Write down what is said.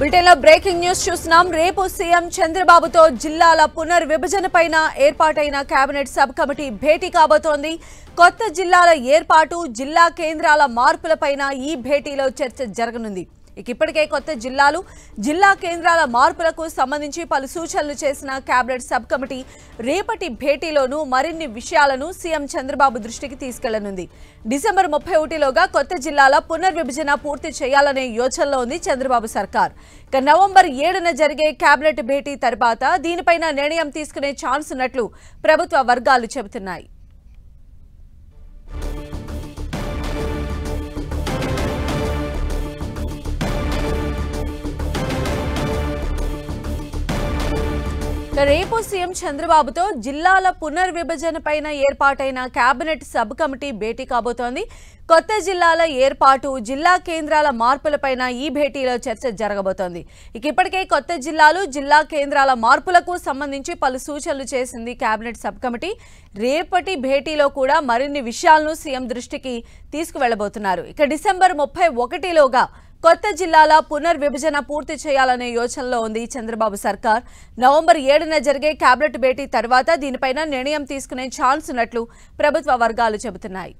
బులెటిన్లో breaking news చూస్తున్నాం. రేపు సీఎం చంద్రబాబుతో జిల్లాల పునర్విభజనపైన ఏర్పాటైన కేబినెట్ సబ్ కమిటీ భేటీ కాబోతోంది. కొత్త జిల్లాల ఏర్పాటు, జిల్లా కేంద్రాల మార్పులపైన ఈ భేటీలో చర్చ జరగనుంది. ఇప్పటికే కొత్త జిల్లాలు, జిల్లా కేంద్రాల మార్పులకు సంబంధించి పలు సూచనలు చేసిన కేబినెట్ సబ్ కమిటీ రేపటి భేటీలోనూ మరిన్ని విషయాలను సీఎం చంద్రబాబు దృష్టికి తీసుకెళ్లనుంది. డిసెంబర్ 31లోగా కొత్త జిల్లాల పునర్విభజన పూర్తి చేయాలనే యోచనలో ఉంది చంద్రబాబు సర్కార్. నవంబర్ 7న జరిగే కేబినెట్ భేటీ తర్వాత దీనిపైన నిర్ణయం తీసుకునే ఛాన్స్ ఉన్నట్లు ప్రభుత్వ వర్గాలు చెబుతున్నాయి. రేపు సీఎం చంద్రబాబుతో జిల్లాల పునర్విభజనపైన ఏర్పాటైన కేబినెట్ సబ్ కమిటీ భేటీ కాబోతోంది. కొత్త జిల్లాల ఏర్పాటు, జిల్లా కేంద్రాల మార్పులపైన ఈ భేటీలో చర్చ జరగబోతోంది. ఇప్పటికే కొత్త జిల్లాలు, జిల్లా కేంద్రాల మార్పులకు సంబంధించి పలు సూచనలు చేసింది కేబినెట్ సబ్ కమిటీ. రేపటి భేటీలో కూడా మరిన్ని విషయాలను సీఎం దృష్టికి తీసుకువెళ్లబోతున్నారు. డిసెంబర్ 31లోగా కొత్త జిల్లాల పునర్విభజన పూర్తి చేయాలనే యోచనలో ఉంది చంద్రబాబు సర్కార్. నవంబర్ 7న జరిగే కేబినెట్ భేటీ తర్వాత దీనిపైన నిర్ణయం తీసుకునే ఛాన్స్ ఉన్నట్లు ప్రభుత్వ వర్గాలు చెబుతున్నాయి.